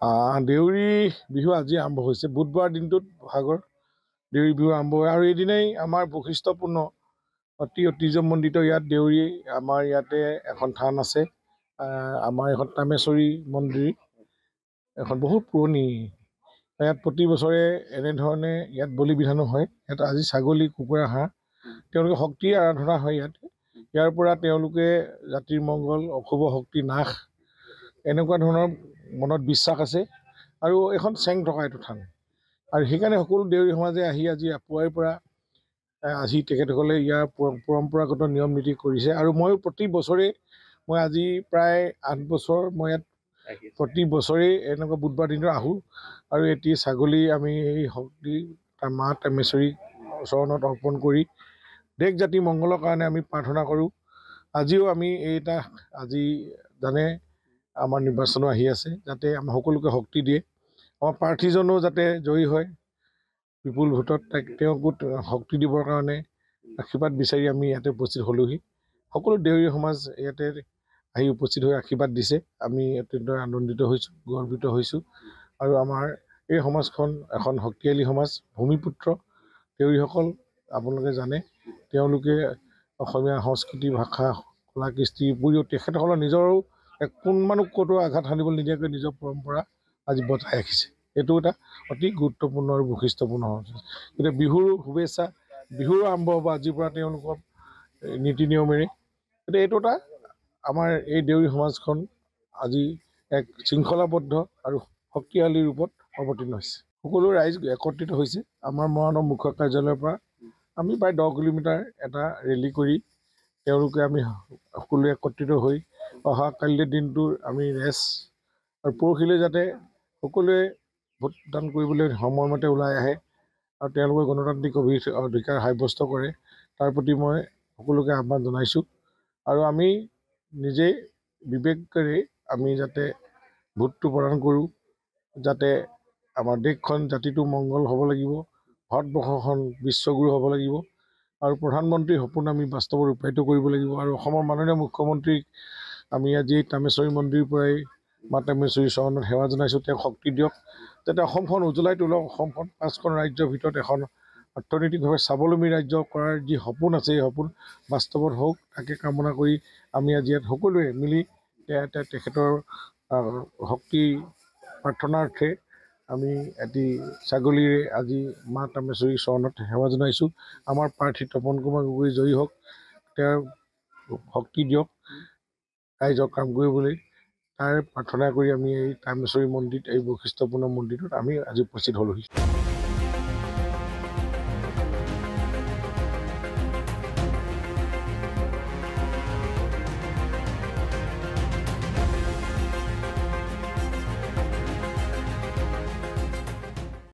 দেউৰী বিহু আজি আৰম্ভ হৈছে। বুধবাৰ দিনটোত বহাগৰ দেউৰী বিহু আৰম্ভ হয় আৰু এইদিনাই আমাৰ বৈশিষ্ট্যপূৰ্ণ অতি ঐতিহ্যমণ্ডিত ইয়াত দেউৰী আমাৰ ইয়াতে এখন থান আছে। আমাৰ এখন তামেশ্বৰী মন্দিৰ, এখন বহুত পুৰণি। ইয়াত প্ৰতি বছৰে এনেধৰণে ইয়াত বলি বিধানো হয়। ইয়াত আজি ছাগলী, কুকুৰা, হাঁহ তেওঁলোকে শক্তিৰ আৰাধনা হয় ইয়াত। ইয়াৰ পৰা তেওঁলোকে জাতিৰ মংগল, অশুভ শক্তি নাশ এনেকুৱা ধৰণৰ মনত বিশ্বাস আছে আৰু এখন চেং থকা এইটো থান। আৰু সেইকাৰণে সকলো দেউৰী সমাজে আহি আজি পুৱাৰে পৰা আজি তেখেতসকলে ইয়াৰ পৰম্পৰাগত নিয়ম নীতি কৰিছে। আৰু ময়ো প্ৰতি বছৰে মই আজি প্ৰায় 8 বছৰ মই ইয়াত প্ৰতি বছৰেই এনেকুৱা বুধবাৰ দিনটো আহোঁ আৰু এটি ছাগলী আমি এই শক্তি তাৰ মা তামেশ্বৰীক চৰণত অৰ্পণ কৰি দেশ জাতি মংগলৰ কাৰণে আমি প্ৰাৰ্থনা কৰোঁ। আজিও আমি আজি জানে আমাৰ নিৰ্বাচনো আহি আছে, যাতে আমাৰ সকলোকে শক্তি দিয়ে, আমাৰ প্ৰাৰ্থীজনো যাতে জয়ী হয় বিপুল ভোটত, তেওঁকো শক্তি দিবৰ কাৰণে আশীৰ্বাদ বিচাৰি আমি ইয়াতে উপস্থিত হ'লোহি। সকলো দেউৰী সমাজ ইয়াতে আহি উপস্থিত হৈ আশীৰ্বাদ দিছে। আমি অত্যন্ত আনন্দিত হৈছোঁ, গৰ্বিত হৈছোঁ। আৰু আমাৰ এই সমাজখন এখন শক্তিশালী সমাজ। ভূমিপুত্ৰ দেউৰীসকল আপোনালোকে জানে, তেওঁলোকে অসমীয়া সংস্কৃতি, ভাষা, কলা কৃষ্টিৰ উপৰিও তেখেতসকলৰ নিজৰো কোনমানো ক'তো আঘাত সানিবলৈ নিদিয়াকৈ নিজৰ পৰম্পৰা আজি বজাই ৰাখিছে। এইটো এটা অতি গুৰুত্বপূৰ্ণ আৰু বৈশিষ্ট্যপূৰ্ণ হৈছে। গতিকে বিহুৰ শুভেচ্ছা, বিহুৰ আৰম্ভ হ'ব আজিৰ পৰা তেওঁলোকৰ নীতি নিয়মেৰে। গতিকে এইটো এটা আমাৰ এই দেউৰী সমাজখন আজি এক শৃংখলাবদ্ধ আৰু শক্তিশালী ৰূপত অৱতীৰ্ণ হৈছে। সকলো ৰাইজ একত্ৰিত হৈছে। আমাৰ মৰাণৰ মুখ্য কাৰ্যালয়ৰ পৰা আমি প্ৰায় 10 কিলোমিটাৰ এটা ৰেলী কৰি তেওঁলোকে আমি সকলোৱে একত্ৰিত হৈ অহা কালিৰ দিনটোৰ আমি ৰেষ্ট আৰু পৰহিলৈ যাতে সকলোৱে ভোটদান কৰিবলৈ সময়মতে ওলাই আহে আৰু তেওঁলোকে গণতান্ত্ৰিক অধিকাৰ সাব্যস্ত কৰে, তাৰ প্ৰতি মই সকলোকে আহ্বান জনাইছোঁ। আৰু আমি নিজেই বিবেকেৰে আমি যাতে ভোটটো প্ৰদান কৰোঁ, যাতে আমাৰ দেশখন, জাতিটো মংগল হ'ব লাগিব, ভাৰতবৰ্ষখন বিশ্বগুৰু হ'ব লাগিব আৰু প্ৰধানমন্ত্ৰীৰ সপোন আমি বাস্তৱত ৰূপায়িত কৰিব লাগিব। আৰু অসমৰ মাননীয় মুখ্যমন্ত্ৰীক আমি আজি তামেশ্বৰী মন্দিৰৰ পৰাই মা তামেশ্বৰীৰ চৰণত সেৱা জনাইছোঁ। তেওঁক শক্তি দিয়ক, যাতে অসমখন উজ্বলাই তোলক। অসমখন 5খন ৰাজ্যৰ ভিতৰত এখন অৰ্থনৈতিকভাৱে স্বাৱলম্বী ৰাজ্য কৰাৰ যি সপোন আছে, এই সপোন বাস্তৱত হওক, তাকে কামনা কৰি আমি আজি ইয়াত সকলোৱে মিলি তেখেতৰ শক্তি প্ৰাৰ্থনাৰ্থে আমি এটি ছাগলীৰে আজি মা তামেশ্বৰীৰ চৰণত সেৱা জনাইছোঁ। আমাৰ প্ৰাৰ্থী তপন কুমাৰ গগৈ জয়ী হওক, তেওঁৰ শক্তি দিয়ক ৰাইজক কাম কৰিবলৈ, তাৰ প্ৰাৰ্থনা কৰি আমি এই তামেশ্বৰী মন্দিৰত, এই বৈশিষ্ট্যপূৰ্ণ মন্দিৰটোত আমি আজি উপস্থিত হ'লোহি।